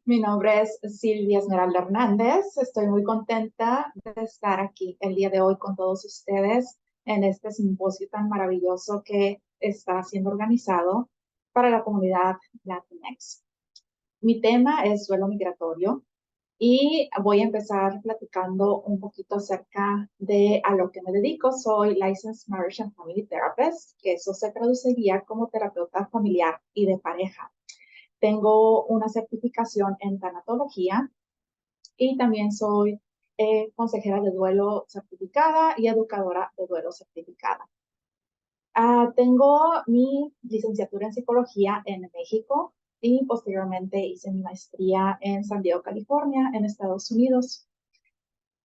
Mi nombre es Silvia Esmeralda Hernández. Estoy muy contenta de estar aquí el día de hoy con todos ustedes en este simposio tan maravilloso que está siendo organizado para la comunidad Latinx. Mi tema es duelo migratorio y voy a empezar platicando un poquito acerca de a lo que me dedico. Soy Licensed Marriage and Family Therapist, que eso se traduciría como terapeuta familiar y de pareja. Tengo una certificación en tanatología y también soy consejera de duelo certificada y educadora de duelo certificada. Tengo mi licenciatura en psicología en México y posteriormente hice mi maestría en San Diego, California, en Estados Unidos.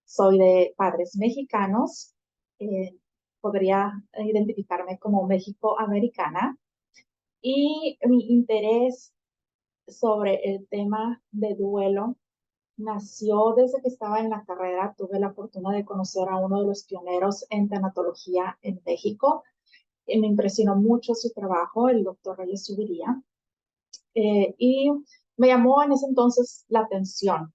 Soy de padres mexicanos. Podría identificarme como México-americana y mi interés sobre el tema de duelo nació desde que estaba en la carrera. Tuve la fortuna de conocer a uno de los pioneros en tanatología en México. Me impresionó mucho su trabajo, el doctor Reyes Subiría, y me llamó en ese entonces la atención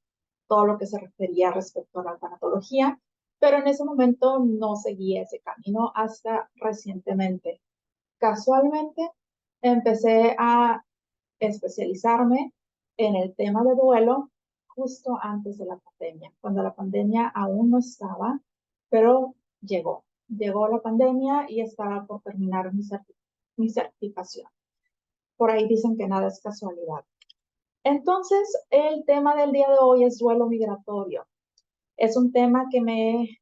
todo lo que se refería respecto a la tanatología, pero en ese momento no seguí ese camino hasta recientemente. Casualmente empecé a especializarme en el tema de duelo justo antes de la pandemia, cuando la pandemia aún no estaba, pero llegó. Llegó la pandemia y estaba por terminar mi certificación. Por ahí dicen que nada es casualidad. Entonces, el tema del día de hoy es duelo migratorio. Es un tema que me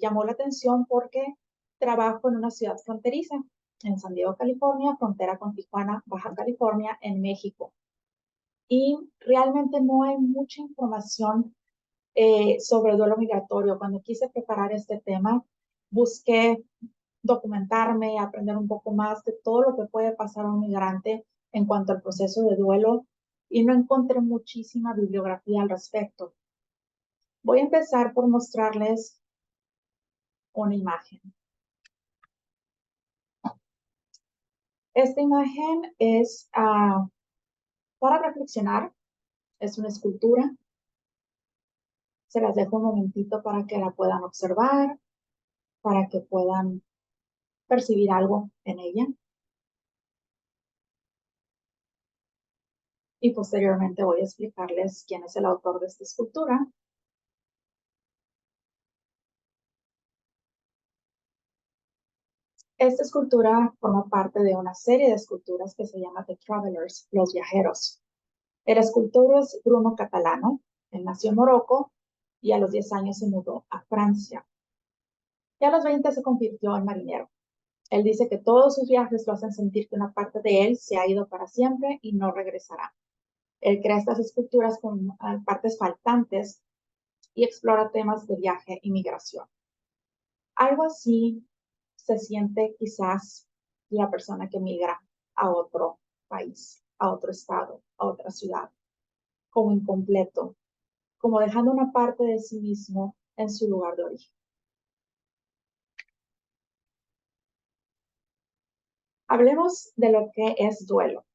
llamó la atención porque trabajo en una ciudad fronteriza, en San Diego, California, frontera con Tijuana, Baja California, en México. Y realmente no hay mucha información sobre el duelo migratorio. Cuando quise preparar este tema, busqué documentarme, aprender un poco más de todo lo que puede pasar a un migrante en cuanto al proceso de duelo y no encontré muchísima bibliografía al respecto. Voy a empezar por mostrarles una imagen. Esta imagen es para reflexionar, es una escultura. Se las dejo un momentito para que la puedan observar, para que puedan percibir algo en ella. Y posteriormente voy a explicarles quién es el autor de esta escultura. Esta escultura forma parte de una serie de esculturas que se llama The Travelers, los viajeros. El escultor es Bruno Catalano. Él nació en Morocco y a los 10 años se mudó a Francia. Y a los 20 se convirtió en marinero. Él dice que todos sus viajes lo hacen sentir que una parte de él se ha ido para siempre y no regresará. Él crea estas esculturas con partes faltantes y explora temas de viaje y migración. Algo así se siente quizás la persona que migra a otro país, a otro estado, a otra ciudad, como incompleto, como dejando una parte de sí mismo en su lugar de origen. Hablemos de lo que es duelo.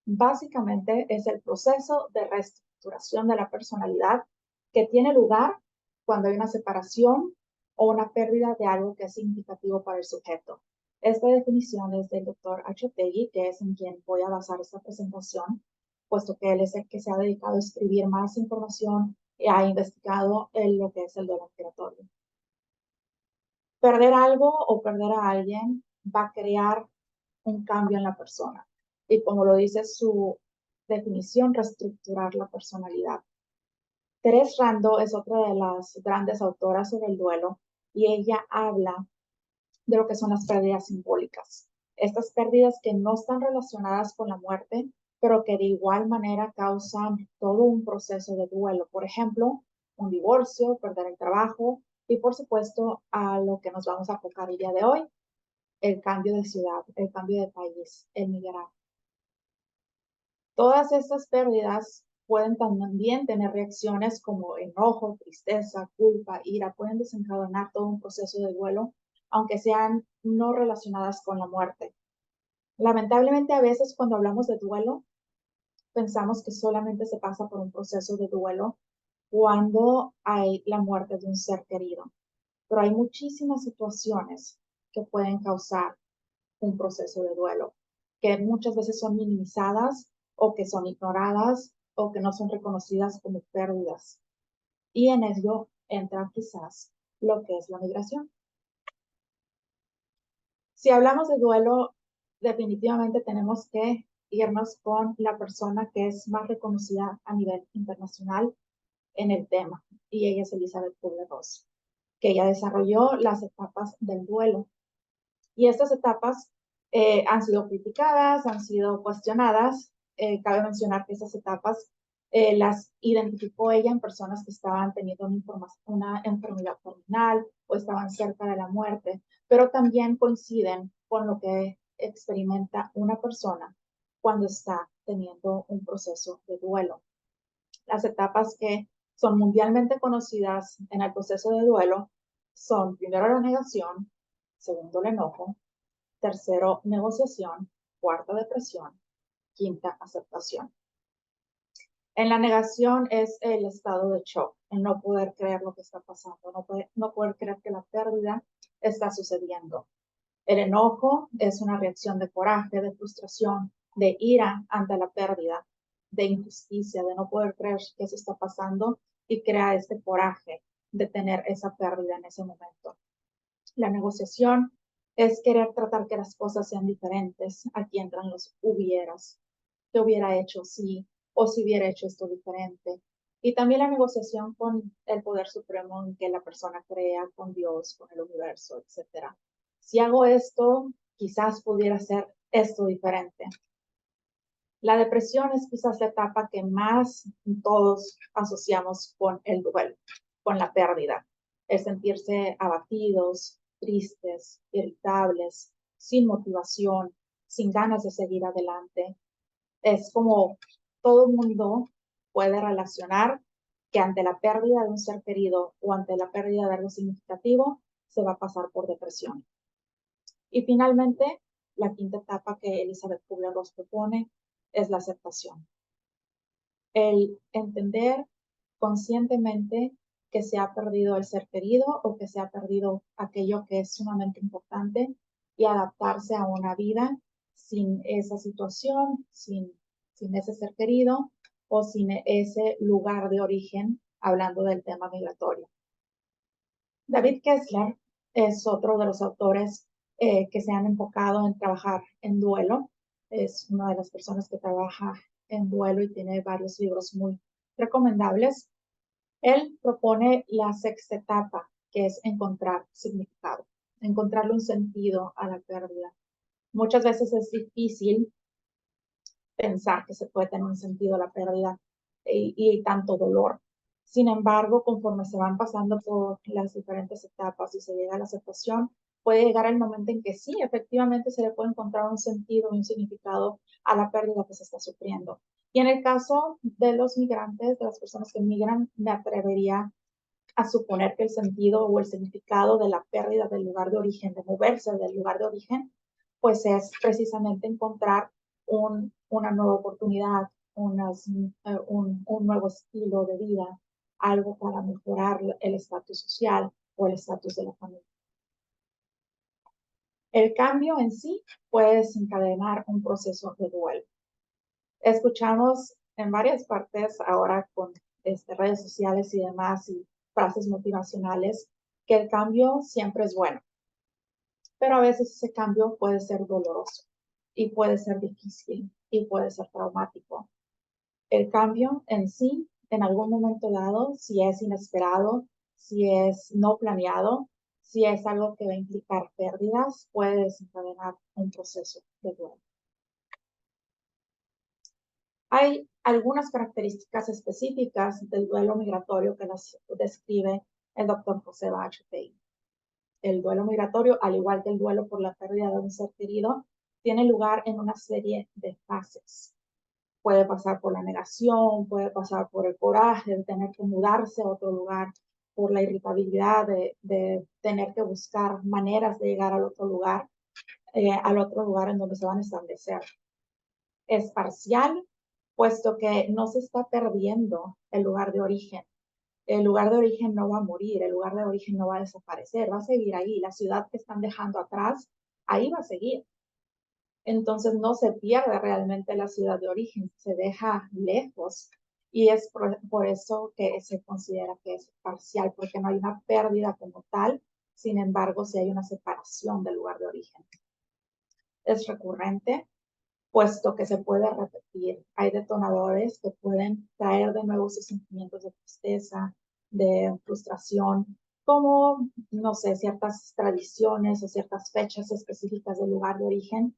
Básicamente es el proceso de reestructuración de la personalidad que tiene lugar cuando hay una separación o una pérdida de algo que es significativo para el sujeto. Esta definición es del doctor Achotegui, que es en quien voy a basar esta presentación, puesto que él es el que se ha dedicado a escribir más información y ha investigado en lo que es el duelo migratorio. Perder algo o perder a alguien va a crear un cambio en la persona. Y como lo dice su definición, reestructurar la personalidad. Teres Rando es otra de las grandes autoras sobre el duelo y ella habla de lo que son las pérdidas simbólicas. Estas pérdidas que no están relacionadas con la muerte, pero que de igual manera causan todo un proceso de duelo. Por ejemplo, un divorcio, perder el trabajo y por supuesto a lo que nos vamos a enfocar el día de hoy, el cambio de ciudad, el cambio de país, el migrar. Todas estas pérdidas pueden también tener reacciones como enojo, tristeza, culpa, ira, pueden desencadenar todo un proceso de duelo, aunque sean no relacionadas con la muerte. Lamentablemente a veces cuando hablamos de duelo, pensamos que solamente se pasa por un proceso de duelo cuando hay la muerte de un ser querido, pero hay muchísimas situaciones que pueden causar un proceso de duelo, que muchas veces son minimizadas o que son ignoradas o que no son reconocidas como pérdidas. Y en ello entra quizás lo que es la migración. Si hablamos de duelo, definitivamente tenemos que irnos con la persona que es más reconocida a nivel internacional en el tema, y ella es Elizabeth Kubler-Ross, que ella desarrolló las etapas del duelo. Y estas etapas han sido criticadas, han sido cuestionadas. Cabe mencionar que esas etapas las identificó ella en personas que estaban teniendo una enfermedad terminal o estaban cerca de la muerte, pero también coinciden con lo que experimenta una persona cuando está teniendo un proceso de duelo. Las etapas que son mundialmente conocidas en el proceso de duelo son primero la negación, segundo el enojo, tercero negociación, cuarta depresión, quinta aceptación. En la negación es el estado de shock, el no poder creer lo que está pasando, no poder creer que la pérdida está sucediendo. El enojo es una reacción de coraje, de frustración, de ira ante la pérdida, de injusticia, de no poder creer que eso está pasando y crea este coraje de tener esa pérdida en ese momento. La negociación es querer tratar que las cosas sean diferentes. Aquí entran los hubieras. ¿Qué hubiera hecho si o si hubiera hecho esto diferente? Y también la negociación con el poder supremo en que la persona crea, con Dios, con el universo, etc. Si hago esto, quizás pudiera ser esto diferente. La depresión es quizás la etapa que más todos asociamos con el duelo, con la pérdida. El sentirse abatidos, tristes, irritables, sin motivación, sin ganas de seguir adelante. Es como todo el mundo puede relacionar que ante la pérdida de un ser querido o ante la pérdida de algo significativo, se va a pasar por depresión. Y finalmente, la quinta etapa que Elizabeth Kubler-Ross propone es la aceptación. El entender conscientemente que se ha perdido el ser querido o que se ha perdido aquello que es sumamente importante y adaptarse a una vida sin esa situación, sin ese ser querido o sin ese lugar de origen, hablando del tema migratorio. David Kessler es otro de los autores que se han enfocado en trabajar en duelo. Es una de las personas que trabaja en duelo y tiene varios libros muy recomendables. Él propone la sexta etapa, que es encontrar significado, encontrarle un sentido a la pérdida. Muchas veces es difícil pensar que se puede tener un sentido a la pérdida y tanto dolor. Sin embargo, conforme se van pasando por las diferentes etapas y se llega a la aceptación, puede llegar el momento en que sí, efectivamente se le puede encontrar un sentido y un significado a la pérdida que se está sufriendo. Y en el caso de los migrantes, de las personas que migran, me atrevería a suponer que el sentido o el significado de la pérdida del lugar de origen, de moverse del lugar de origen, pues es precisamente encontrar una nueva oportunidad, un nuevo estilo de vida, algo para mejorar el estatus social o el estatus de la familia. El cambio en sí puede desencadenar un proceso de duelo. Escuchamos en varias partes ahora con redes sociales y demás y frases motivacionales que el cambio siempre es bueno, pero a veces ese cambio puede ser doloroso y puede ser difícil y puede ser traumático. El cambio en sí, en algún momento dado, si es inesperado, si es no planeado, si es algo que va a implicar pérdidas, puede desencadenar un proceso de duelo. Hay algunas características específicas del duelo migratorio que las describe el doctor José Bachetey. El duelo migratorio, al igual que el duelo por la pérdida de un ser querido, tiene lugar en una serie de fases. Puede pasar por la negación, puede pasar por el coraje de tener que mudarse a otro lugar, por la irritabilidad de tener que buscar maneras de llegar al otro lugar en donde se van a establecer. Es parcial puesto que no se está perdiendo el lugar de origen. El lugar de origen no va a morir, el lugar de origen no va a desaparecer, va a seguir ahí. La ciudad que están dejando atrás, ahí va a seguir. Entonces no se pierde realmente la ciudad de origen, se deja lejos. Y es por eso que se considera que es parcial, porque no hay una pérdida como tal, sin embargo, sí hay una separación del lugar de origen. Es recurrente, puesto que se puede repetir. Hay detonadores que pueden traer de nuevo sus sentimientos de tristeza, de frustración, como, no sé, ciertas tradiciones o ciertas fechas específicas del lugar de origen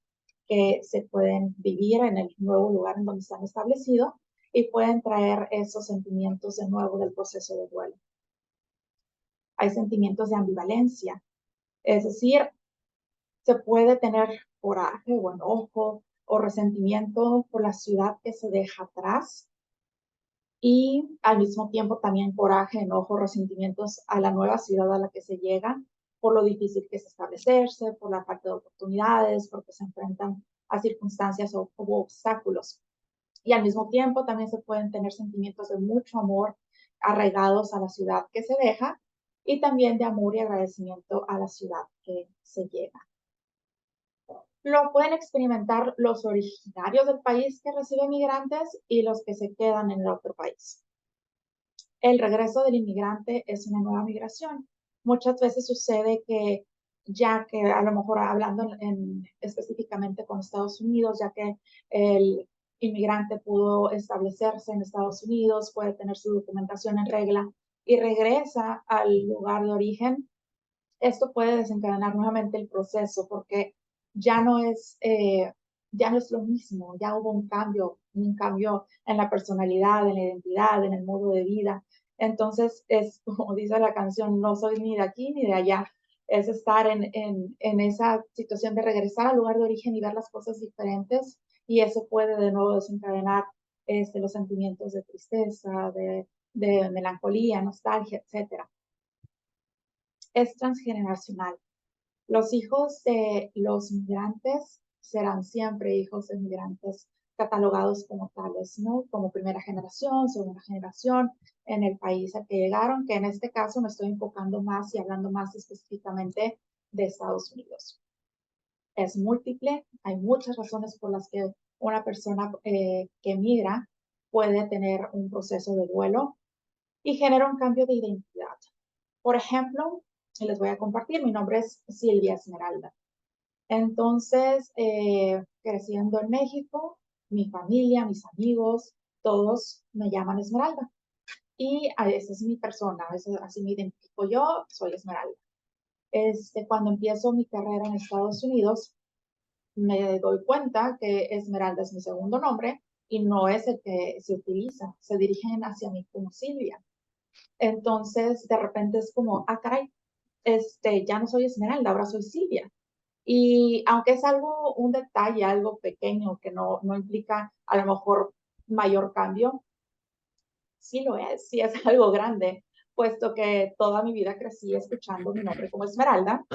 que se pueden vivir en el nuevo lugar en donde están establecidos y pueden traer esos sentimientos de nuevo del proceso de duelo. Hay sentimientos de ambivalencia, es decir, se puede tener coraje o enojo o resentimiento por la ciudad que se deja atrás y al mismo tiempo también coraje, enojo, resentimientos a la nueva ciudad a la que se llega por lo difícil que es establecerse, por la falta de oportunidades, porque se enfrentan a circunstancias o obstáculos. Y al mismo tiempo también se pueden tener sentimientos de mucho amor arraigados a la ciudad que se deja y también de amor y agradecimiento a la ciudad que se llega. Lo pueden experimentar los originarios del país que reciben migrantes y los que se quedan en el otro país. El regreso del inmigrante es una nueva migración. Muchas veces sucede que ya que a lo mejor hablando específicamente con Estados Unidos, ya que el inmigrante pudo establecerse en Estados Unidos, puede tener su documentación en regla y regresa al lugar de origen, esto puede desencadenar nuevamente el proceso porque ya no es, ya no es lo mismo, ya hubo un cambio en la personalidad, en la identidad, en el modo de vida. Entonces es como dice la canción, no soy ni de aquí ni de allá. Es estar en esa situación de regresar al lugar de origen y ver las cosas diferentes y eso puede de nuevo desencadenar los sentimientos de tristeza, de melancolía, nostalgia, etcétera. Es transgeneracional. Los hijos de los migrantes serán siempre hijos de migrantes catalogados como tales, ¿no? Como primera generación, segunda generación en el país al que llegaron, que en este caso me estoy enfocando más y hablando más específicamente de Estados Unidos. Es múltiple, hay muchas razones por las que una persona que migra puede tener un proceso de duelo y genera un cambio de identidad. Por ejemplo, les voy a compartir, mi nombre es Silvia Esmeralda. Entonces, creciendo en México, mi familia, mis amigos, todos me llaman Esmeralda. Y esa es mi persona, así me identifico yo, soy Esmeralda. Cuando empiezo mi carrera en Estados Unidos, me doy cuenta que Esmeralda es mi segundo nombre y no es el que se utiliza. Se dirigen hacia mí como Silvia. Entonces, de repente es como, ah, caray, ya no soy Esmeralda, ahora soy Silvia. Y aunque es algo, un detalle, algo pequeño que no implica a lo mejor mayor cambio, sí lo es, sí es algo grande, puesto que toda mi vida crecí escuchando mi nombre como Esmeralda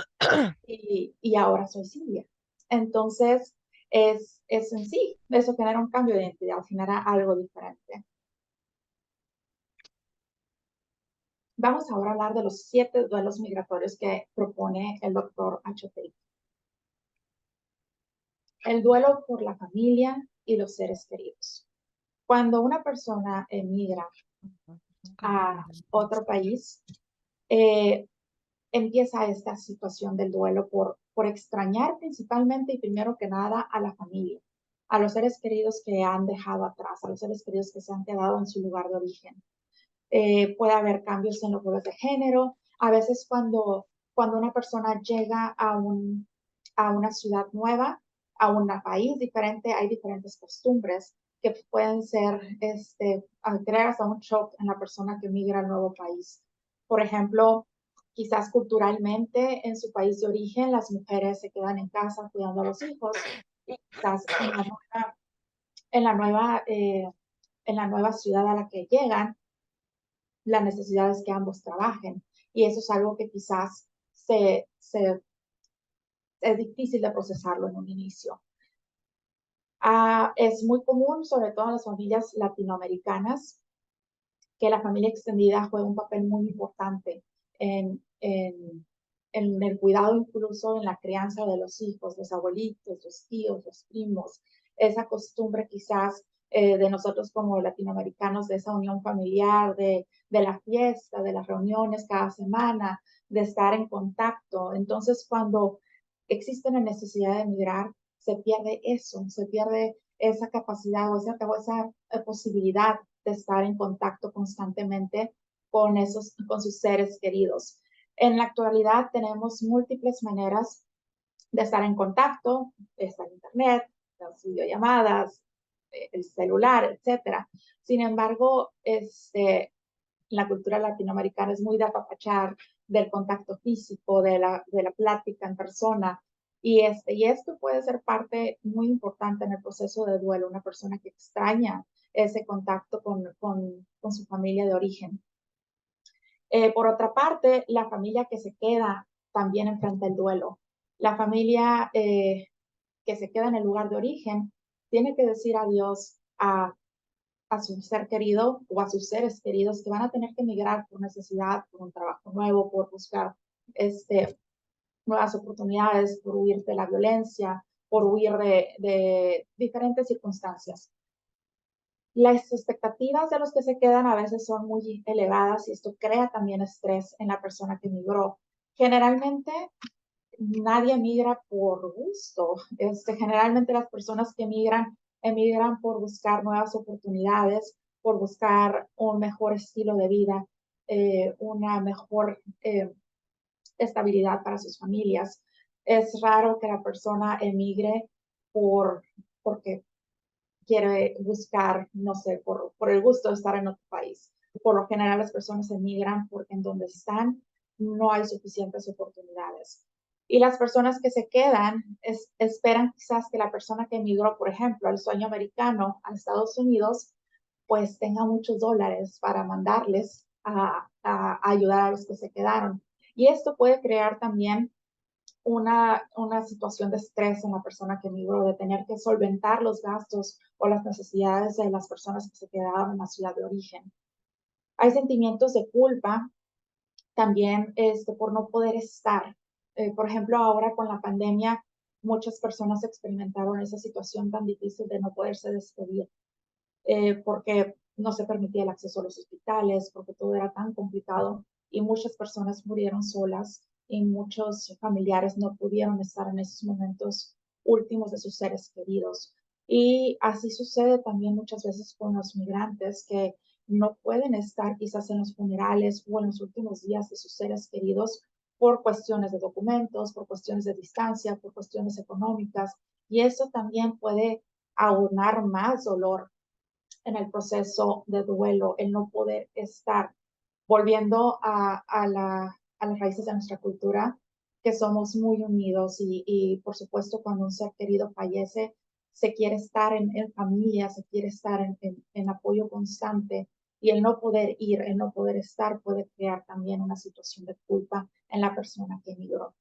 y ahora soy Silvia. Entonces, es en sí, eso genera un cambio de identidad, genera algo diferente. Vamos ahora a hablar de los 7 duelos migratorios que propone el doctor H.T. El duelo por la familia y los seres queridos. Cuando una persona emigra a otro país, eh, empieza esta situación del duelo por extrañar principalmente y primero que nada a la familia, a los seres queridos que han dejado atrás, a los seres queridos que se han quedado en su lugar de origen. Puede haber cambios en los roles de género. A veces cuando una persona llega a una ciudad nueva, a un país diferente, hay diferentes costumbres que pueden ser, crear hasta un shock en la persona que migra al nuevo país. Por ejemplo, quizás culturalmente en su país de origen las mujeres se quedan en casa cuidando a los hijos y quizás en la nueva, en la nueva ciudad a la que llegan la necesidad es que ambos trabajen. Y eso es algo que quizás es difícil de procesarlo en un inicio. Es muy común, sobre todo en las familias latinoamericanas, que la familia extendida juega un papel muy importante en el cuidado, incluso en la crianza de los hijos, los abuelitos, los tíos, los primos. Esa costumbre quizás de nosotros como latinoamericanos, de esa unión familiar, de la fiesta, de las reuniones cada semana, de estar en contacto. Entonces, cuando existe la necesidad de emigrar, se pierde eso, se pierde esa capacidad o esa posibilidad de estar en contacto constantemente con sus seres queridos. En la actualidad tenemos múltiples maneras de estar en contacto, está el internet, las videollamadas, el celular, etcétera. Sin embargo, la cultura latinoamericana es muy de apapachar, del contacto físico, de la plática en persona. Y esto puede ser parte muy importante en el proceso de duelo, una persona que extraña ese contacto con su familia de origen. Por otra parte, la familia que se queda también enfrenta el duelo. La familia que se queda en el lugar de origen tiene que decir adiós a su ser querido o a sus seres queridos que van a tener que emigrar por necesidad, por un trabajo nuevo, por buscar nuevas oportunidades, por huir de la violencia, por huir de diferentes circunstancias. Las expectativas de los que se quedan a veces son muy elevadas y esto crea también estrés en la persona que emigró. Generalmente nadie emigra por gusto. Generalmente las personas que emigran por buscar nuevas oportunidades, por buscar un mejor estilo de vida, una mejor estabilidad para sus familias. Es raro que la persona emigre porque quiere buscar, no sé, por el gusto de estar en otro país. Por lo general las personas emigran porque en donde están no hay suficientes oportunidades. Y las personas que se quedan esperan quizás que la persona que emigró, por ejemplo, al sueño americano a Estados Unidos, pues tenga muchos dólares para mandarles a ayudar a los que se quedaron. Y esto puede crear también una situación de estrés en la persona que emigró, de tener que solventar los gastos o las necesidades de las personas que se quedaron en la ciudad de origen. Hay sentimientos de culpa también por no poder estar. Por ejemplo, ahora con la pandemia, muchas personas experimentaron esa situación tan difícil de no poderse despedir, porque no se permitía el acceso a los hospitales, porque todo era tan complicado y muchas personas murieron solas y muchos familiares no pudieron estar en esos momentos últimos de sus seres queridos. Y así sucede también muchas veces con los migrantes que no pueden estar quizás en los funerales o en los últimos días de sus seres queridos por cuestiones de documentos, por cuestiones de distancia, por cuestiones económicas. Y eso también puede aunar más dolor en el proceso de duelo, el no poder estar, volviendo a las raíces de nuestra cultura, que somos muy unidos por supuesto cuando un ser querido fallece, se quiere estar en familia, se quiere estar en apoyo constante y el no poder ir, el no poder estar puede crear también una situación de culpa en la persona que emigró.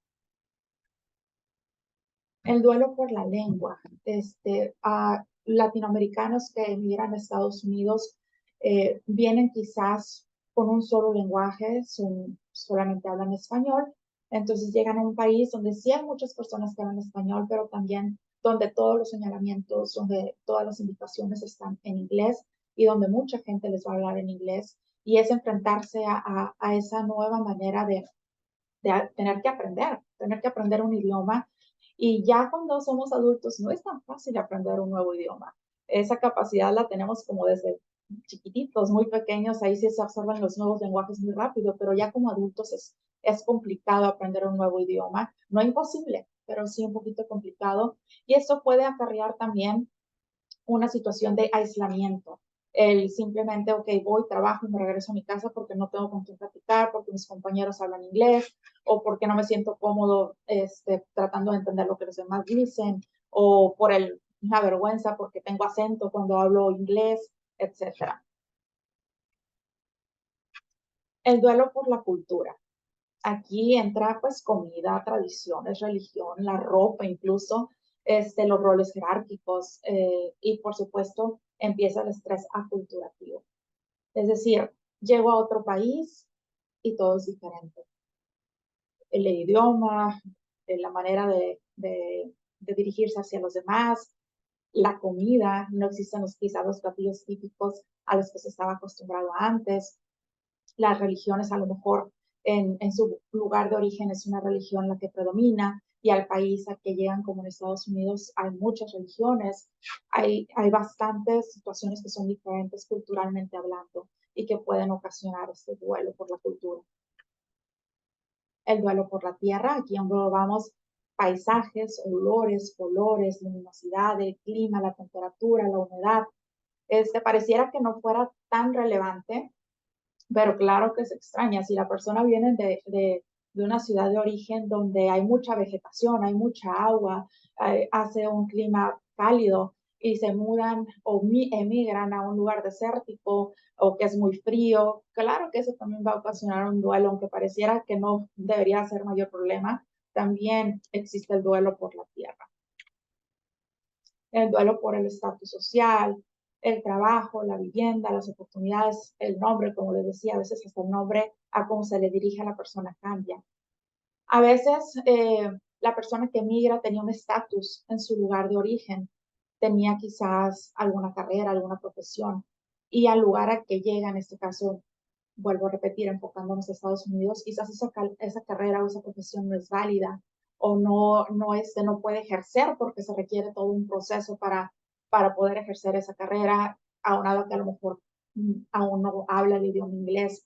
El duelo por la lengua. A latinoamericanos que emigran a Estados Unidos vienen quizás con un solo lenguaje, solamente hablan español, entonces llegan a un país donde sí hay muchas personas que hablan español, pero también donde todos los señalamientos, donde todas las indicaciones están en inglés y donde mucha gente les va a hablar en inglés y es enfrentarse a esa nueva manera de tener que aprender un idioma. Y ya cuando somos adultos no es tan fácil aprender un nuevo idioma. Esa capacidad la tenemos como desde chiquititos, muy pequeños, ahí sí se absorben los nuevos lenguajes muy rápido, pero ya como adultos es complicado aprender un nuevo idioma. No imposible, pero sí un poquito complicado. Y eso puede acarrear también una situación de aislamiento. El simplemente, ok, voy, trabajo y me regreso a mi casa porque no tengo con quién platicar, porque mis compañeros hablan inglés o porque no me siento cómodo tratando de entender lo que los demás dicen o por la vergüenza porque tengo acento cuando hablo inglés, etcétera. El duelo por la cultura. Aquí entra pues comida, tradiciones, religión, la ropa incluso. los roles jerárquicos y, por supuesto, empieza el estrés aculturativo. Es decir, llego a otro país y todo es diferente. El idioma, la manera de dirigirse hacia los demás, la comida, no existen quizás los platillos típicos a los que se estaba acostumbrado antes. Las religiones a lo mejor en su lugar de origen es una religión la que predomina y al país al que llegan como en Estados Unidos hay muchas religiones, hay bastantes situaciones que son diferentes culturalmente hablando y que pueden ocasionar este duelo por la cultura. El duelo por la tierra, aquí englobamos paisajes, olores, colores, luminosidad, el clima, la temperatura, la humedad. Pareciera que no fuera tan relevante, pero claro que se extraña. Si la persona viene de una ciudad de origen donde hay mucha vegetación, hay mucha agua, hace un clima cálido y se mudan o emigran a un lugar desértico o que es muy frío, claro que eso también va a ocasionar un duelo, aunque pareciera que no debería ser mayor problema, también existe el duelo por la tierra. El duelo por el estatus social, el trabajo, la vivienda, las oportunidades, el nombre, como les decía, a veces hasta el nombre a cómo se le dirige a la persona cambia. A veces la persona que migra tenía un estatus en su lugar de origen, tenía quizás alguna carrera, alguna profesión, y al lugar al que llega, en este caso, vuelvo a repetir, enfocándonos a Estados Unidos, quizás esa carrera o esa profesión no es válida o no puede ejercer porque se requiere todo un proceso para poder ejercer esa carrera, aunado que a lo mejor aún no habla el idioma inglés.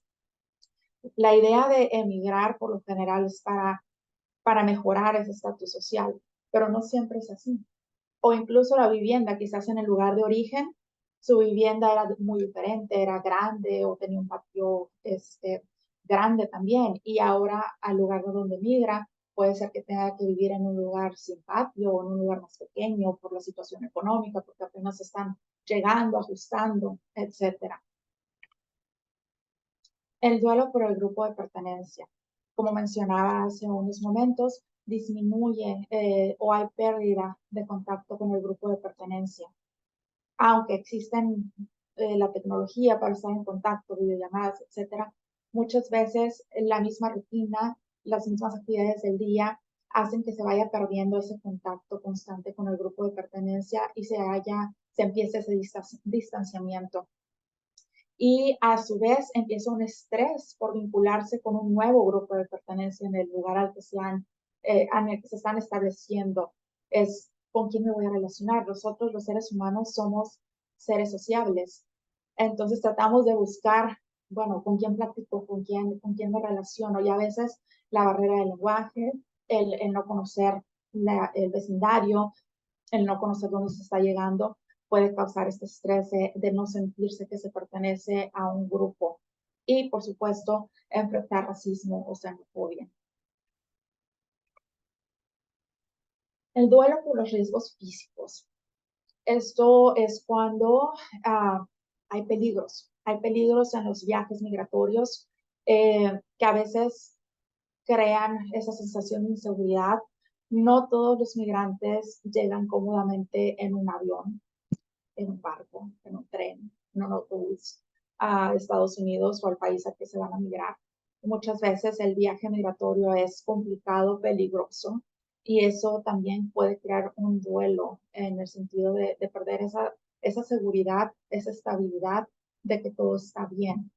La idea de emigrar por lo general es para mejorar ese estatus social, pero no siempre es así. O incluso la vivienda, quizás en el lugar de origen, su vivienda era muy diferente, era grande o tenía un patio grande también, y ahora al lugar de donde migra, puede ser que tenga que vivir en un lugar sin patio o en un lugar más pequeño por la situación económica, porque apenas están llegando, ajustando, etcétera. El duelo por el grupo de pertenencia. Como mencionaba hace unos momentos, disminuye o hay pérdida de contacto con el grupo de pertenencia. Aunque existen la tecnología para estar en contacto, videollamadas, etcétera, muchas veces la misma rutina, las mismas actividades del día hacen que se vaya perdiendo ese contacto constante con el grupo de pertenencia y se empiece ese distanciamiento. Y a su vez empieza un estrés por vincularse con un nuevo grupo de pertenencia en el lugar al que se están estableciendo. Es con quién me voy a relacionar. Nosotros, los seres humanos, somos seres sociables. Entonces tratamos de buscar, bueno, con quién platico, con quién me relaciono. Y a veces la barrera del lenguaje, el no conocer el vecindario, el no conocer dónde se está llegando, puede causar este estrés de no sentirse que se pertenece a un grupo. Y, por supuesto, enfrentar racismo o xenofobia. El duelo por los riesgos físicos. Esto es cuando hay peligros. Hay peligros en los viajes migratorios que a veces crean esa sensación de inseguridad. No todos los migrantes llegan cómodamente en un avión, en un barco, en un tren, en un autobús a Estados Unidos o al país al que se van a migrar. Muchas veces el viaje migratorio es complicado, peligroso, y eso también puede crear un duelo en el sentido de perder esa seguridad, esa estabilidad de que todo está bien.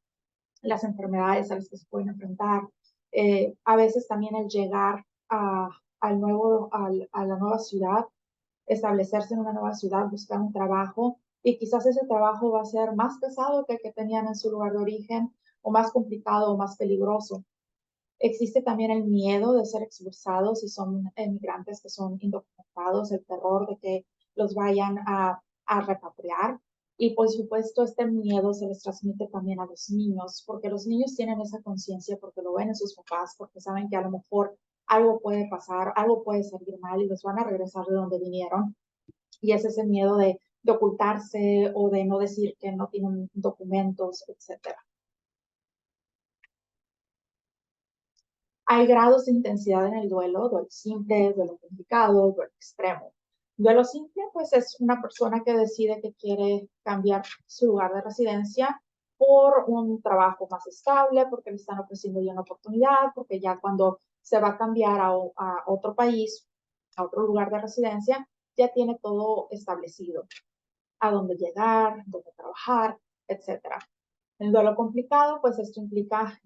Las enfermedades a las que se pueden enfrentar. A veces también el llegar a la nueva ciudad, establecerse en una nueva ciudad, buscar un trabajo y quizás ese trabajo va a ser más pesado que el que tenían en su lugar de origen o más complicado o más peligroso. Existe también el miedo de ser expulsados si son emigrantes que son indocumentados, el terror de que los vayan a repatriar. Y por supuesto, este miedo se les transmite también a los niños, porque los niños tienen esa conciencia, porque lo ven en sus papás, porque saben que a lo mejor algo puede pasar, algo puede salir mal y los van a regresar de donde vinieron. Y es ese miedo de ocultarse o de no decir que no tienen documentos, etcétera. Hay grados de intensidad en el duelo simple, duelo complicado, duelo extremo. Duelo simple, pues es una persona que decide que quiere cambiar su lugar de residencia por un trabajo más estable, porque le están ofreciendo ya una oportunidad, porque ya cuando se va a cambiar a otro país, a otro lugar de residencia, ya tiene todo establecido, a dónde llegar, dónde trabajar, etcétera. El duelo complicado, pues esto implica,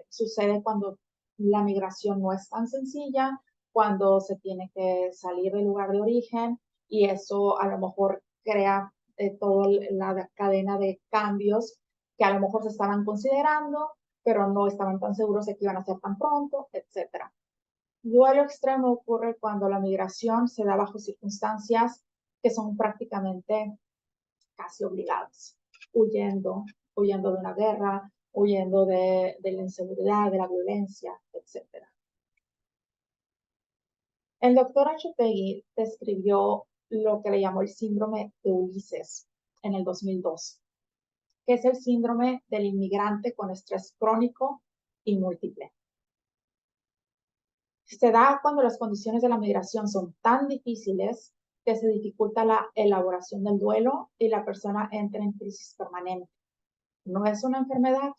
sucede cuando la migración no es tan sencilla, cuando se tiene que salir del lugar de origen y eso a lo mejor crea toda la cadena de cambios que a lo mejor se estaban considerando, pero no estaban tan seguros de que iban a ser tan pronto, etcétera. Duelo extremo ocurre cuando la migración se da bajo circunstancias que son prácticamente casi obligadas, huyendo, huyendo de una guerra, huyendo de la inseguridad, de la violencia, etc. El doctor Anchopegui describió lo que le llamó el síndrome de Ulises en el 2002, que es el síndrome del inmigrante con estrés crónico y múltiple. Se da cuando las condiciones de la migración son tan difíciles que se dificulta la elaboración del duelo y la persona entra en crisis permanente. No es una enfermedad,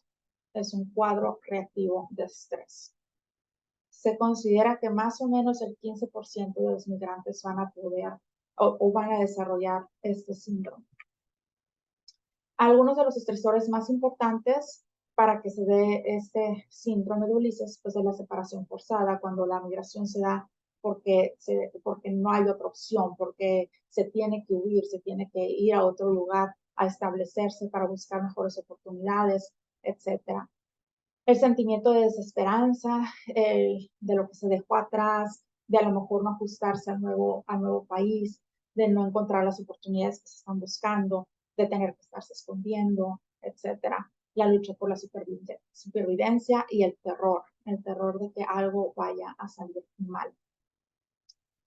es un cuadro reactivo de estrés. Se considera que más o menos el 15% de los migrantes van a poder o van a desarrollar este síndrome. Algunos de los estresores más importantes para que se dé este síndrome de Ulises, pues es la separación forzada, cuando la migración se da porque no hay otra opción, porque se tiene que huir, se tiene que ir a otro lugar a establecerse para buscar mejores oportunidades, etcétera. El sentimiento de desesperanza, de lo que se dejó atrás, de a lo mejor no ajustarse al nuevo país, de no encontrar las oportunidades que se están buscando, de tener que estarse escondiendo, etcétera. La lucha por la supervivencia y el terror de que algo vaya a salir mal.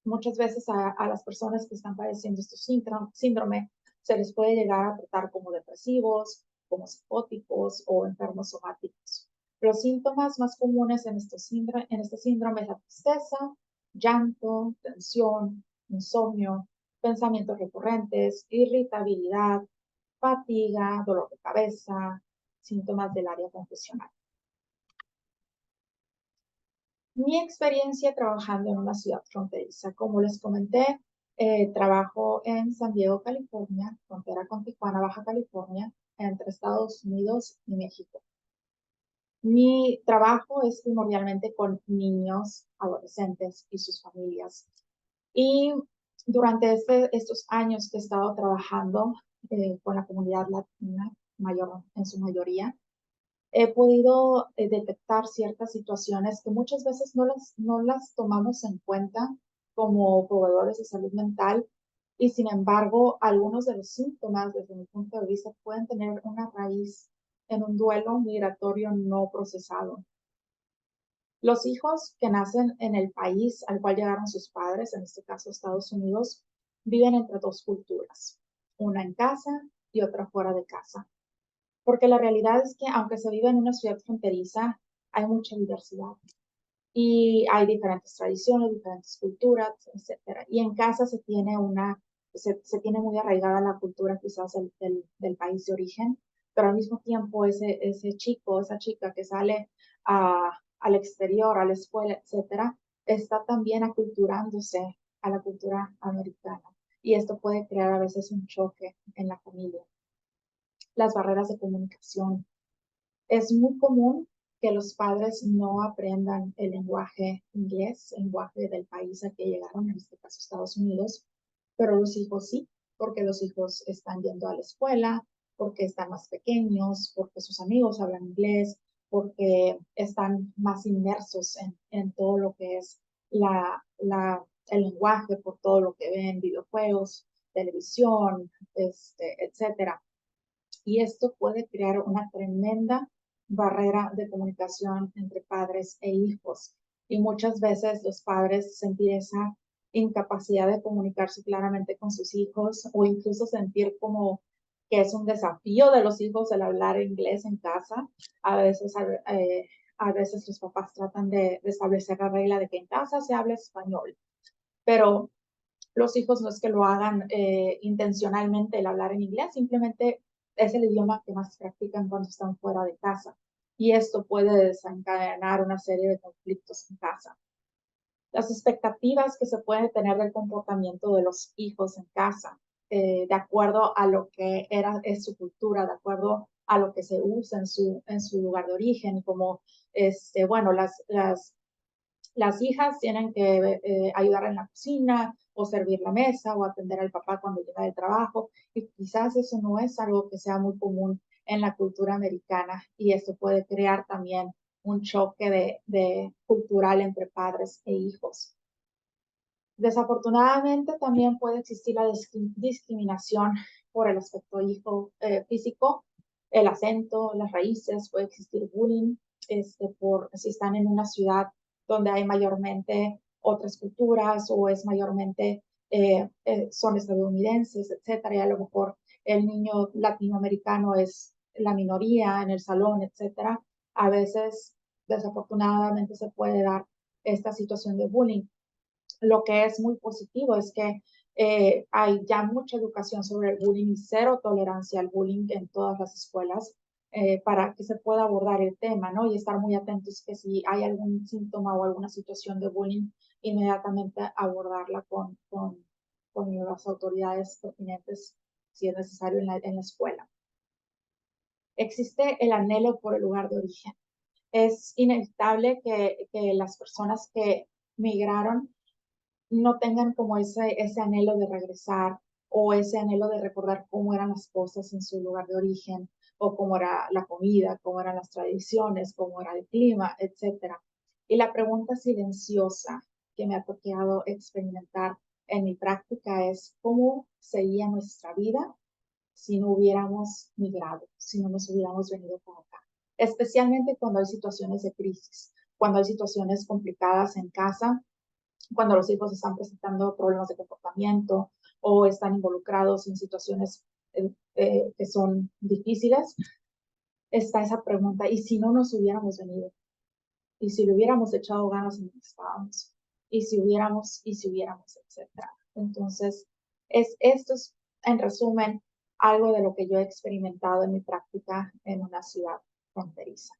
Muchas veces a las personas que están padeciendo este síndrome se les puede llegar a tratar como depresivos, como psicóticos o enfermos somáticos. Los síntomas más comunes en este síndrome es la tristeza, llanto, tensión, insomnio, pensamientos recurrentes, irritabilidad, fatiga, dolor de cabeza, síntomas del área confusional. Mi experiencia trabajando en una ciudad fronteriza, como les comenté, trabajo en San Diego, California, frontera con Tijuana, Baja California, entre Estados Unidos y México. Mi trabajo es primordialmente con niños, adolescentes y sus familias. Y durante estos años que he estado trabajando con la comunidad latina, en su mayoría, he podido detectar ciertas situaciones que muchas veces no las tomamos en cuenta como proveedores de salud mental y sin embargo algunos de los síntomas desde mi punto de vista pueden tener una raíz en un duelo migratorio no procesado. Los hijos que nacen en el país al cual llegaron sus padres, en este caso Estados Unidos, viven entre dos culturas, una en casa y otra fuera de casa. Porque la realidad es que aunque se vive en una ciudad fronteriza, hay mucha diversidad y hay diferentes tradiciones, diferentes culturas, etcétera. Y en casa se tiene muy arraigada la cultura quizás del país de origen, pero al mismo tiempo ese chico, esa chica que sale al exterior, a la escuela, etcétera, está también aculturándose a la cultura americana. Y esto puede crear a veces un choque en la familia. Las barreras de comunicación. Es muy común que los padres no aprendan el lenguaje inglés, el lenguaje del país al que llegaron, en este caso Estados Unidos, pero los hijos sí, porque los hijos están yendo a la escuela, porque están más pequeños, porque sus amigos hablan inglés, porque están más inmersos en todo lo que es el lenguaje, por todo lo que ven, videojuegos, televisión, etcétera. Y esto puede crear una tremenda barrera de comunicación entre padres e hijos. Y muchas veces los padres sentir esa incapacidad de comunicarse claramente con sus hijos o incluso sentir como que es un desafío de los hijos el hablar inglés en casa. A veces, a veces los papás tratan de establecer la regla de que en casa se habla español, pero Los hijos no es que lo hagan intencionalmente el hablar en inglés, simplemente es el idioma que más practican cuando están fuera de casa. Y esto puede desencadenar una serie de conflictos en casa. Las expectativas que se pueden tener del comportamiento de los hijos en casa, de acuerdo a lo que es su cultura, de acuerdo a lo que se usa en su lugar de origen, como, bueno, las hijas tienen que ayudar en la cocina o servir la mesa o atender al papá cuando llega del trabajo. Y quizás eso no es algo que sea muy común en la cultura americana y esto puede crear también un choque de cultural entre padres e hijos. Desafortunadamente también puede existir la discriminación por el aspecto físico, el acento, las raíces, puede existir bullying por si están en una ciudad donde hay mayormente otras culturas o es mayormente son estadounidenses, etcétera, y a lo mejor el niño latinoamericano es la minoría en el salón, etcétera. A veces, desafortunadamente, se puede dar esta situación de bullying. Lo que es muy positivo es que hay ya mucha educación sobre el bullying y cero tolerancia al bullying en todas las escuelas para que se pueda abordar el tema, ¿no? Y estar muy atentos que si hay algún síntoma o alguna situación de bullying, inmediatamente abordarla con las autoridades pertinentes si es necesario en la escuela. Existe el anhelo por el lugar de origen. Es inevitable que las personas que migraron no tengan como ese anhelo de regresar o ese anhelo de recordar cómo eran las cosas en su lugar de origen o cómo era la comida, cómo eran las tradiciones, cómo era el clima, etcétera. Y la pregunta silenciosa que me ha tocado experimentar en mi práctica es cómo sería nuestra vida si no hubiéramos migrado, si no nos hubiéramos venido para acá. Especialmente cuando hay situaciones de crisis, cuando hay situaciones complicadas en casa, cuando los hijos están presentando problemas de comportamiento o están involucrados en situaciones que son difíciles, está esa pregunta, ¿y si no nos hubiéramos venido? ¿Y si le hubiéramos echado ganas en donde estábamos? Y si hubiéramos, etcétera? Entonces, esto es, en resumen, algo de lo que yo he experimentado en mi práctica en una ciudad fronteriza.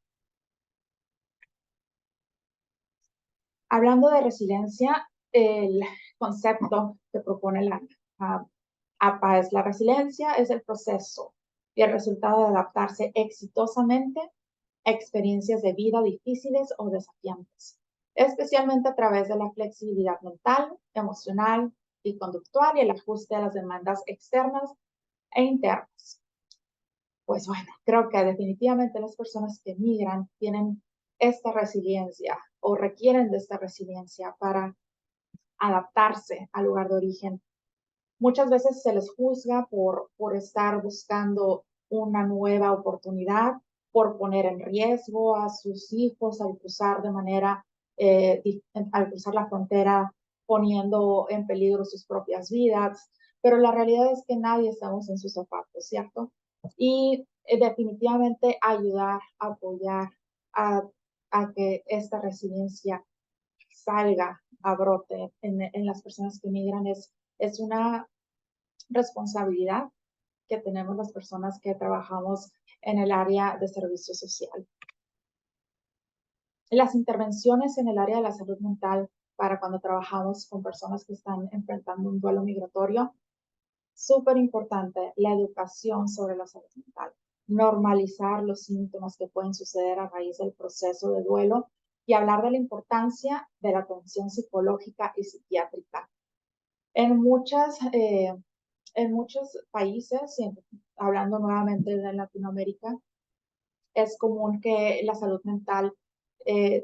Hablando de resiliencia, el concepto que propone la APA es la resiliencia, es el proceso y el resultado de adaptarse exitosamente a experiencias de vida difíciles o desafiantes, especialmente a través de la flexibilidad mental, emocional y conductual y el ajuste a las demandas externas e internas. Pues bueno, creo que definitivamente las personas que migran tienen esta resiliencia o requieren de esta resiliencia para adaptarse al lugar de origen. Muchas veces se les juzga por estar buscando una nueva oportunidad, por poner en riesgo a sus hijos al cruzar de manera, al cruzar la frontera, poniendo en peligro sus propias vidas. Pero la realidad es que nadie estamos en sus zapatos, ¿cierto? Y definitivamente ayudar, apoyar a, a que esta resiliencia salga a brote en las personas que migran es una responsabilidad que tenemos las personas que trabajamos en el área de servicio social. Las intervenciones en el área de la salud mental para cuando trabajamos con personas que están enfrentando un duelo migratorio, súper importante, la educación sobre la salud mental, normalizar los síntomas que pueden suceder a raíz del proceso de duelo y hablar de la importancia de la atención psicológica y psiquiátrica. En en muchos países, hablando nuevamente de Latinoamérica, es común que la salud mental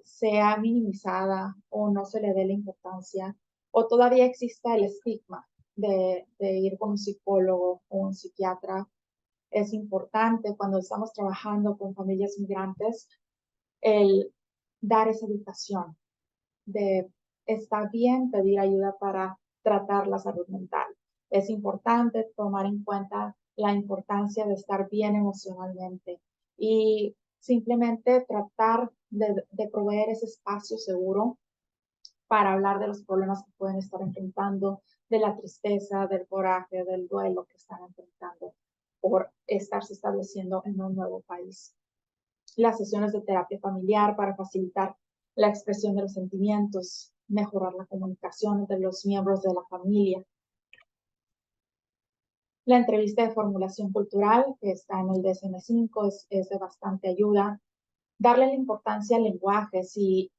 sea minimizada o no se le dé la importancia o todavía exista el estigma de ir con un psicólogo o un psiquiatra. Es importante cuando estamos trabajando con familias migrantes el dar esa educación de está bien pedir ayuda para tratar la salud mental. Es importante tomar en cuenta la importancia de estar bien emocionalmente y simplemente tratar de proveer ese espacio seguro para hablar de los problemas que pueden estar enfrentando, de la tristeza, del coraje, del duelo que están enfrentando por estarse estableciendo en un nuevo país. Las sesiones de terapia familiar para facilitar la expresión de los sentimientos, mejorar la comunicación entre los miembros de la familia. La entrevista de formulación cultural, que está en el DSM-5, es de bastante ayuda. Darle la importancia al lenguaje. Si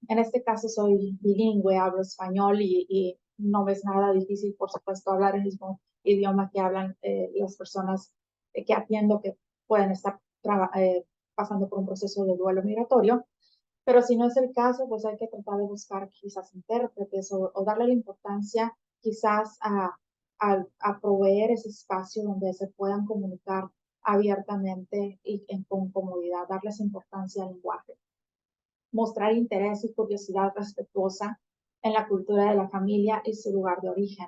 en este caso soy bilingüe, hablo español y no es nada difícil, por supuesto, hablar el mismo idioma que hablan las personas que atiendo que pueden estar pasando por un proceso de duelo migratorio. Pero si no es el caso, pues hay que tratar de buscar quizás intérpretes o darle la importancia quizás a proveer ese espacio donde se puedan comunicar abiertamente y con comodidad, darles importancia al lenguaje. Mostrar interés y curiosidad respetuosa en la cultura de la familia y su lugar de origen.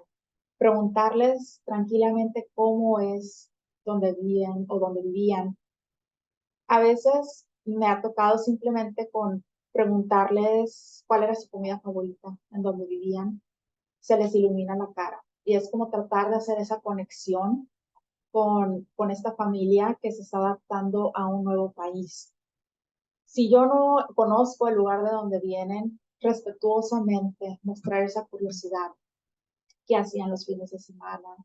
Preguntarles tranquilamente cómo es donde viven o donde vivían. A veces me ha tocado simplemente con preguntarles cuál era su comida favorita, en donde vivían, se les ilumina la cara. Y es como tratar de hacer esa conexión con esta familia que se está adaptando a un nuevo país. Si yo no conozco el lugar de donde vienen, respetuosamente mostrar esa curiosidad, qué hacían los fines de semana,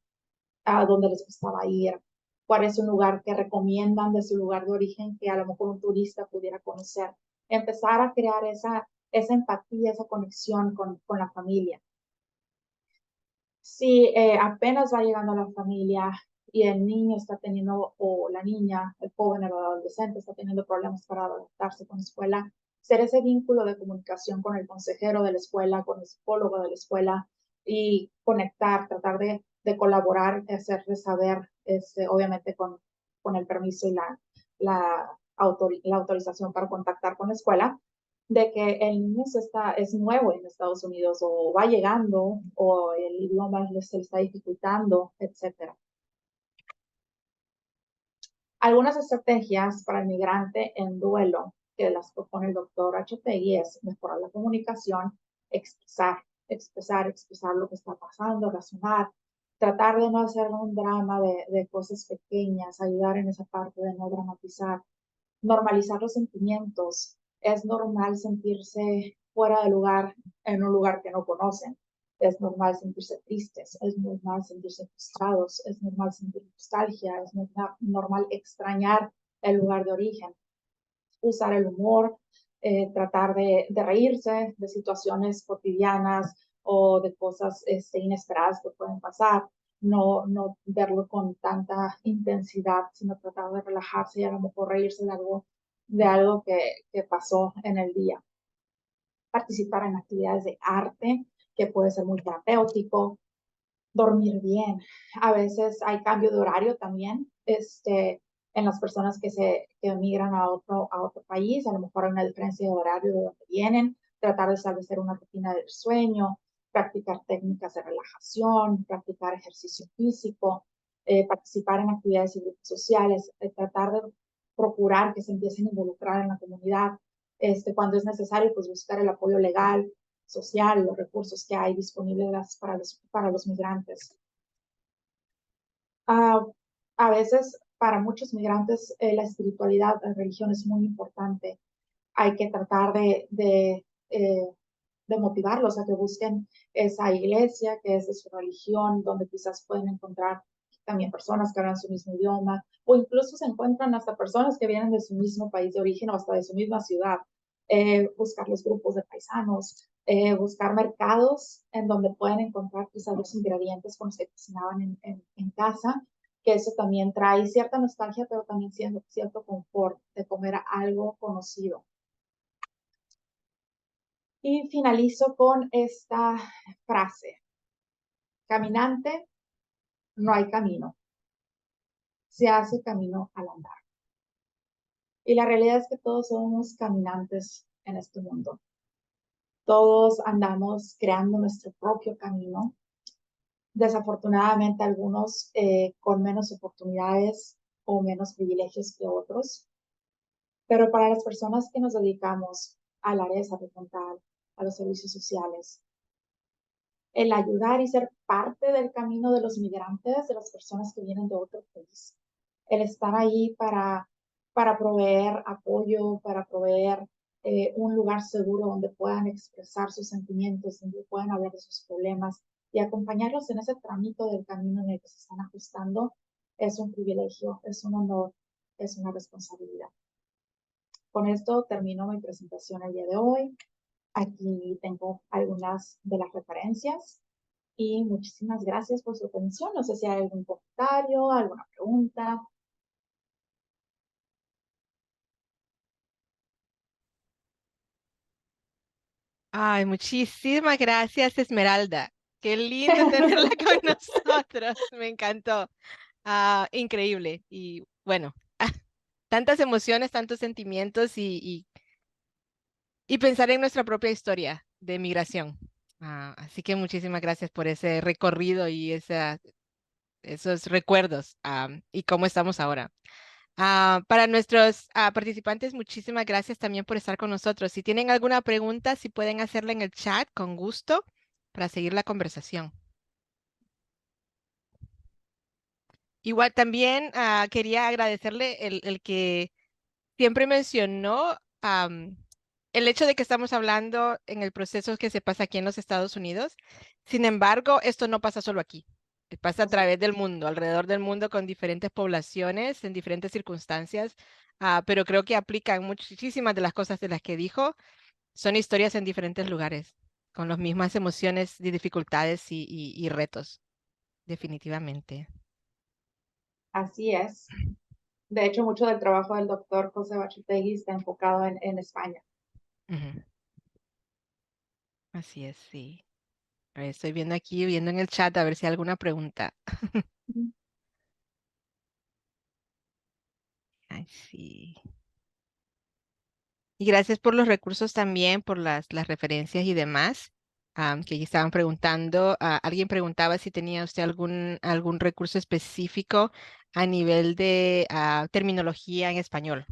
a dónde les gustaba ir, cuál es un lugar que recomiendan de su lugar de origen que a lo mejor un turista pudiera conocer. Empezar a crear esa empatía, esa conexión con la familia. Si apenas va llegando a la familia y el niño está teniendo, o la niña, el joven, el adolescente está teniendo problemas para adaptarse con la escuela, ser ese vínculo de comunicación con el consejero de la escuela, con el psicólogo de la escuela y conectar, tratar de colaborar, de hacerle saber, obviamente con el permiso y la autorización para contactar con la escuela, de que el niño es nuevo en Estados Unidos o va llegando o el idioma se le está dificultando, etc. Algunas estrategias para el migrante en duelo que las propone el doctor Achotegui es mejorar la comunicación, expresar lo que está pasando, razonar, tratar de no hacer un drama de cosas pequeñas, ayudar en esa parte de no dramatizar, normalizar los sentimientos. Es normal sentirse fuera de lugar en un lugar que no conocen. Es normal sentirse tristes, es normal sentirse frustrados, es normal sentir nostalgia, es normal extrañar el lugar de origen. Usar el humor, tratar de reírse de situaciones cotidianas o de cosas inesperadas que pueden pasar. No verlo con tanta intensidad, sino tratar de relajarse y a lo mejor reírse de algo que pasó en el día. Participar en actividades de arte, que puede ser muy terapéutico. Dormir bien. A veces hay cambio de horario también, en las personas que emigran a otro país, a lo mejor hay una diferencia de horario de donde vienen, tratar de establecer una rutina del sueño, practicar técnicas de relajación, practicar ejercicio físico, participar en actividades y grupos sociales, tratar de procurar que se empiecen a involucrar en la comunidad, cuando es necesario, pues buscar el apoyo legal, social, los recursos que hay disponibles para los migrantes. A veces, para muchos migrantes, la espiritualidad, la religión es muy importante. Hay que tratar de motivarlos a que busquen esa iglesia que es de su religión, donde quizás pueden encontrar también personas que hablan su mismo idioma, o incluso se encuentran hasta personas que vienen de su mismo país de origen o hasta de su misma ciudad. Buscar los grupos de paisanos, buscar mercados en donde pueden encontrar quizás los ingredientes con los que cocinaban en casa, que eso también trae cierta nostalgia, pero también cierto confort de comer algo conocido. Y finalizo con esta frase: caminante, no hay camino, se hace camino al andar. Y la realidad es que todos somos caminantes en este mundo. Todos andamos creando nuestro propio camino. Desafortunadamente, algunos con menos oportunidades o menos privilegios que otros. Pero para las personas que nos dedicamos al área de salud mental, a los servicios sociales. El ayudar y ser parte del camino de los migrantes, de las personas que vienen de otro país. El estar ahí para proveer apoyo, para proveer un lugar seguro donde puedan expresar sus sentimientos, donde puedan hablar de sus problemas y acompañarlos en ese trámite del camino en el que se están ajustando, es un privilegio, es un honor, es una responsabilidad. Con esto termino mi presentación el día de hoy. Aquí tengo algunas de las referencias y muchísimas gracias por su atención. No sé si hay algún comentario, alguna pregunta. Ay, muchísimas gracias, Esmeralda. Qué lindo tenerla con nosotros. Me encantó. Increíble. Y bueno, tantas emociones, tantos sentimientos y pensar en nuestra propia historia de migración. Así que muchísimas gracias por ese recorrido y esos recuerdos, y cómo estamos ahora. Para nuestros participantes, muchísimas gracias también por estar con nosotros. Si tienen alguna pregunta, si pueden hacerla en el chat, con gusto, para seguir la conversación. Igual también quería agradecerle el que siempre mencionó el hecho de que estamos hablando en el proceso que se pasa aquí en los Estados Unidos. Sin embargo, esto no pasa solo aquí. Pasa a Así través del es. mundo, alrededor del mundo, con diferentes poblaciones, en diferentes circunstancias. Pero creo que aplican muchísimas de las cosas de las que dijo. Son historias en diferentes lugares, con las mismas emociones y dificultades y retos, definitivamente. Así es. De hecho, mucho del trabajo del doctor José Bachetegui está enfocado en España. Ujú. Así es, sí. A ver, estoy viendo aquí, viendo en el chat a ver si hay alguna pregunta. Ay, sí. Y gracias por los recursos también, por las referencias y demás, que ya estaban preguntando. Alguien preguntaba si tenía usted algún recurso específico a nivel de terminología en español.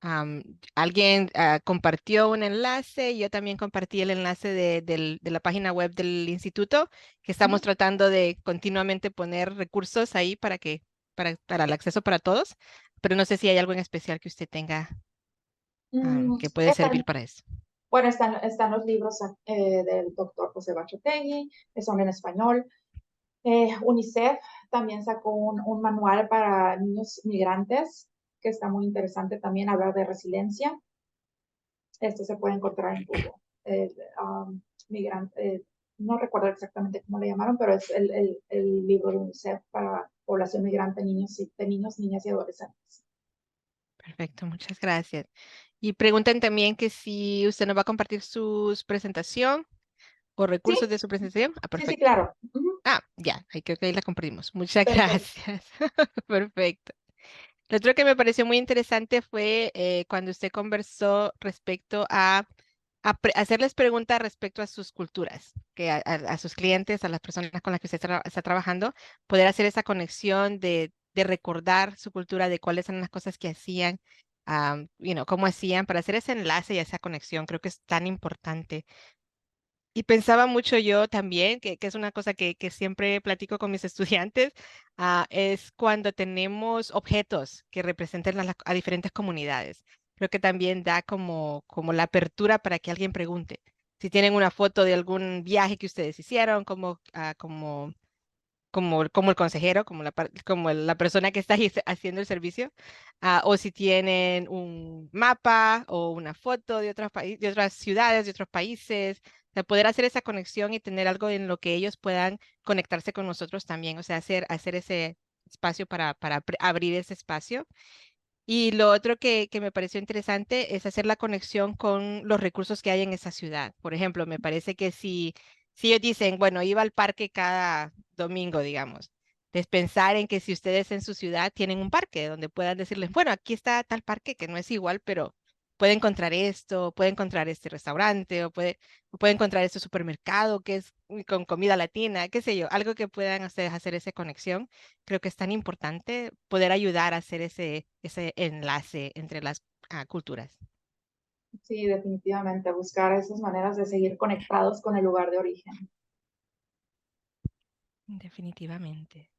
Am, Alguien compartió un enlace, y yo también compartí el enlace de la página web del instituto, que estamos tratando de continuamente poner recursos ahí para el acceso para todos, pero no sé si hay algo en especial que usted tenga que puede servir Están, para eso. bueno, están los libros del doctor José Bachetegui, que son en español. UNICEF también sacó un manual para niños migrantes, que está muy interesante también hablar de resiliencia. Esto se puede encontrar en Google. El, migrante, no recuerdo exactamente cómo le llamaron, pero es el libro de UNICEF para población migrante, de niños, niñas y adolescentes. Perfecto, muchas gracias. Y preguntan también que si usted nos va a compartir su presentación o Sí, recursos de su presentación. sí, sí, Perfecto. claro. Ya, ahí creo que ahí la compartimos. Muchas Perfecto. gracias. Perfecto. Lo otro que me pareció muy interesante fue cuando usted conversó respecto a hacerles preguntas respecto a sus culturas, que a sus clientes, a las personas con las que usted está trabajando, poder hacer esa conexión de recordar su cultura, de cuáles eran las cosas que hacían, cómo hacían, para hacer ese enlace y esa conexión. Creo que es tan importante. Y pensaba mucho yo también, que es una cosa que siempre platico con mis estudiantes, es cuando tenemos objetos que representen a diferentes comunidades. Creo que también da como la apertura para que alguien pregunte. Si tienen una foto de algún viaje que ustedes hicieron, como el consejero, como la persona que está ahí haciendo el servicio, o si tienen un mapa o una foto de de otras ciudades, de otros países, o sea, poder hacer esa conexión y tener algo en lo que ellos puedan conectarse con nosotros también, o sea, hacer ese espacio para abrir ese espacio. Y lo otro que me pareció interesante es hacer la conexión con los recursos que hay en esa ciudad. Por ejemplo, me parece que si ellos dicen, bueno, iba al parque cada domingo, digamos, es pensar en que si ustedes en su ciudad tienen un parque donde puedan decirles, bueno, aquí está tal parque que no es igual, pero puede encontrar esto, puede encontrar este restaurante, o puede encontrar este supermercado que es con comida latina, qué sé yo, algo que puedan hacer esa conexión. Creo que es tan importante poder ayudar a hacer ese enlace entre las culturas. Sí, definitivamente, buscar esas maneras de seguir conectados con el lugar de origen. Definitivamente.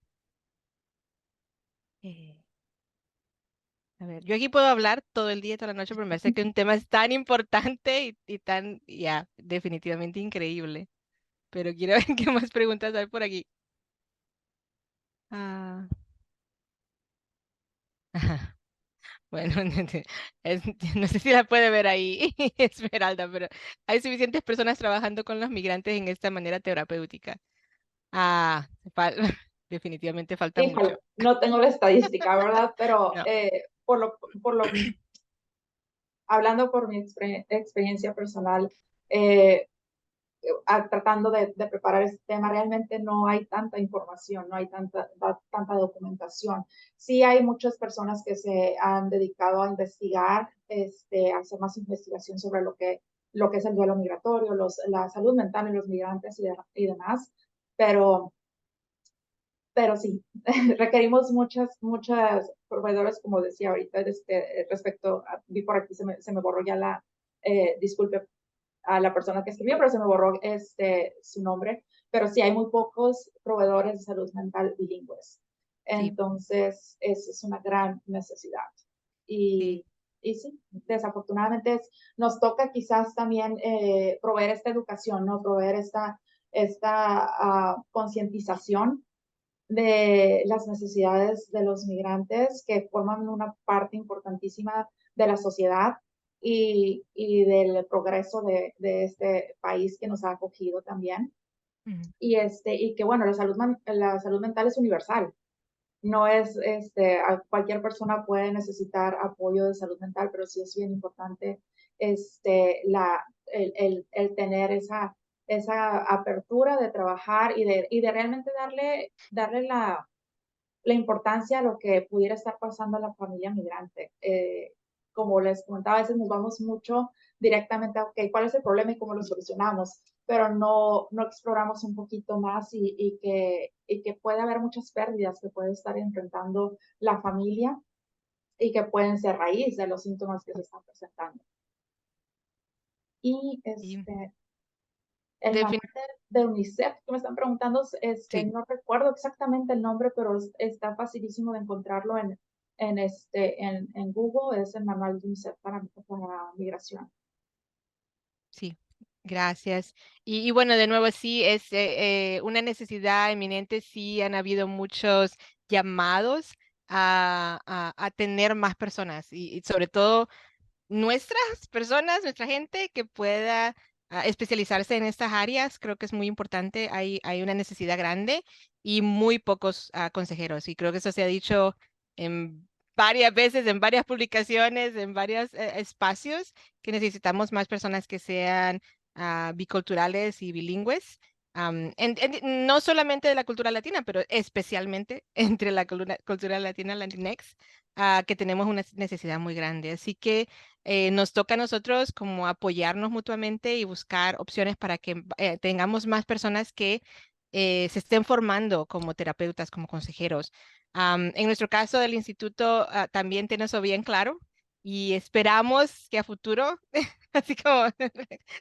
Eh, A ver, yo aquí puedo hablar todo el día, toda la noche, pero me parece que un tema es tan importante y tan, ya, definitivamente increíble. Pero quiero ver qué más preguntas hay por aquí. Ah, ajá. Bueno, es- no sé si la puede ver ahí, Esmeralda, pero hay suficientes personas trabajando con los migrantes en esta manera terapéutica. Ah, definitivamente falta mucho. Híjole, no tengo la estadística, ¿verdad? Pero No. hablando por mi experiencia personal, eh, tratando de preparar este tema, realmente no hay tanta información, no hay tanta documentación. Sí hay muchas personas que se han dedicado a investigar, a hacer más investigación sobre lo que es el duelo migratorio, la salud mental en los migrantes y demás, pero pero sí, requerimos muchas proveedores, como decía ahorita, respecto, vi por aquí, se me borró ya disculpe a la persona que escribió, pero se me borró su nombre, pero sí hay muy pocos proveedores de salud mental bilingües. Sí, Entonces, esa es una gran necesidad. sí. Y sí, desafortunadamente nos toca quizás también proveer esta educación, ¿no? Proveer esta concientización de las necesidades de los migrantes que forman una parte importantísima de la sociedad y del progreso de este país que nos ha acogido también. Ujú. Y que bueno, la salud mental es universal. No es, cualquier persona puede necesitar apoyo de salud mental, pero sí es bien importante el tener esa apertura de trabajar y de realmente darle la importancia a lo que pudiera estar pasando a la familia migrante. Como les comentaba, a veces nos vamos mucho directamente a, ok, ¿cuál es el problema y cómo lo solucionamos? Pero no exploramos un poquito más y que puede haber muchas pérdidas que puede estar enfrentando la familia y que pueden ser raíz de los síntomas que se están presentando. Y Sí, el nombre defin- de UNICEF que me están preguntando, sí. no recuerdo exactamente el nombre, pero está facilísimo de encontrarlo en Google, es el manual de UNICEF para migración. Sí, gracias. Y bueno, de nuevo, sí, es una necesidad eminente. Sí, han habido muchos llamados a tener más personas y sobre todo nuestras personas, nuestra gente que pueda especializarse en estas áreas. Creo que es muy importante. Hay una necesidad grande y muy pocos consejeros. Y creo que eso se ha dicho en varias veces, en varias publicaciones, en varios espacios, que necesitamos más personas que sean biculturales y bilingües. No solamente de la cultura latina, pero especialmente entre la cultura latina, Latinx, que tenemos una necesidad muy grande. Así que nos toca a nosotros como apoyarnos mutuamente y buscar opciones para que tengamos más personas que se estén formando como terapeutas, como consejeros. En nuestro caso del instituto también tiene eso bien claro y esperamos que a futuro, así como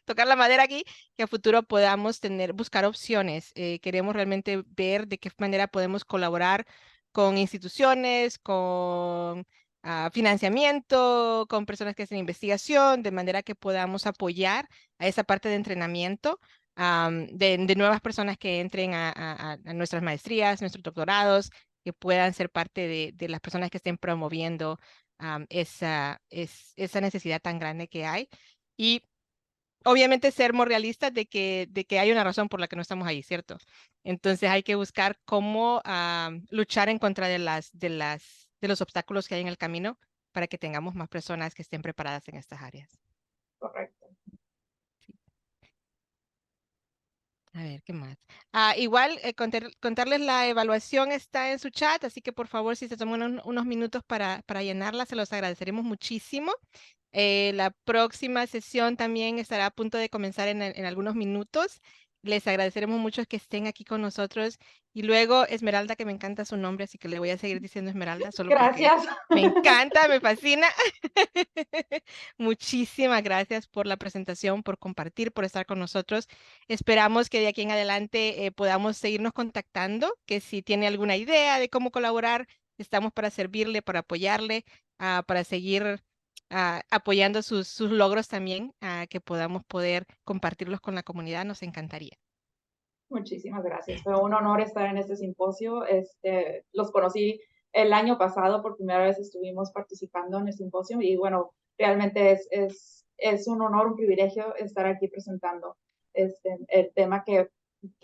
tocar la madera aquí, que a futuro podamos buscar opciones. Queremos realmente ver de qué manera podemos colaborar con instituciones, con financiamiento, con personas que hacen investigación, de manera que podamos apoyar a esa parte de entrenamiento de nuevas personas que entren a nuestras maestrías, nuestros doctorados, que puedan ser parte de las personas que estén promoviendo esa necesidad tan grande que hay. Y obviamente sermos realistas de que hay una razón por la que no estamos ahí, ¿cierto? Entonces hay que buscar cómo luchar en contra de los obstáculos que hay en el camino para que tengamos más personas que estén preparadas en estas áreas. Correcto. Sí. A ver, ¿qué más? Igual, contarles la evaluación está en su chat, así que por favor, si se toman unos minutos para llenarla, se los agradeceremos muchísimo. La próxima sesión también estará a punto de comenzar en algunos minutos les agradeceremos mucho que estén aquí con nosotros. Y luego Esmeralda, que me encanta su nombre, así que le voy a seguir diciendo Esmeralda, solo porque Gracias. me encanta, me fascina. Muchísimas gracias por la presentación, por compartir, por estar con nosotros. Esperamos que de aquí en adelante podamos seguirnos contactando, que si tiene alguna idea de cómo colaborar, estamos para servirle, para apoyarle, para seguir apoyando sus logros también, que podamos poder compartirlos con la comunidad, nos encantaría. Muchísimas gracias. Fue un honor estar en este simposio. Los conocí el año pasado, por primera vez estuvimos participando en el simposio y bueno, realmente es un honor, un privilegio estar aquí presentando el tema que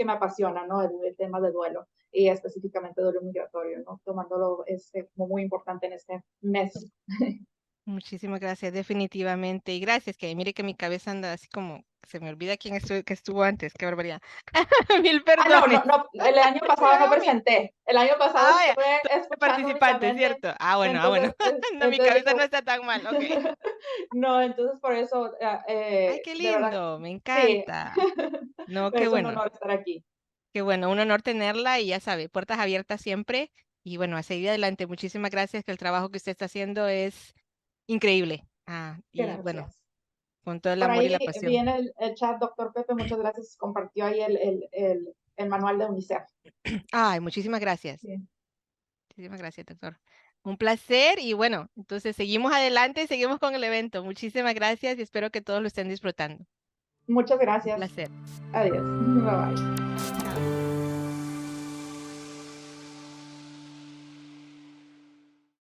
me apasiona, ¿no? El tema de duelo y específicamente duelo migratorio, ¿no? Tomándolo como muy importante en este mes. Muchísimas gracias, definitivamente. Y gracias, que mire que mi cabeza anda así como, se me olvida quién que estuvo antes, qué barbaridad. Mil Ah, no, perdones. el año Se pasado me no dio mil. presenté. El año pasado Ah, ya, estuve de escuchando participante, únicamente. ¿cierto? Bueno. Entonces, No, mi entonces cabeza no digo, está tan mal, ok. no, entonces por eso, Ay, qué de verdad, lindo, me sí, encanta. No, es un honor estar aquí. qué bueno, un honor tenerla y ya sabe, puertas abiertas siempre. Y bueno, a seguir adelante. Muchísimas gracias, que el trabajo que usted está haciendo es increíble. Y bueno, Gracias. con todo el Por amor y ahí la vi pasión. en el chat, doctor Pepe, muchas gracias, compartió ahí el manual de UNICEF. Ay, muchísimas gracias. Sí. Muchísimas gracias, doctor. Un placer y bueno, entonces seguimos adelante, seguimos con el evento. Muchísimas gracias y espero que todos lo estén disfrutando. Muchas Un gracias. placer. Adiós. Bye bye.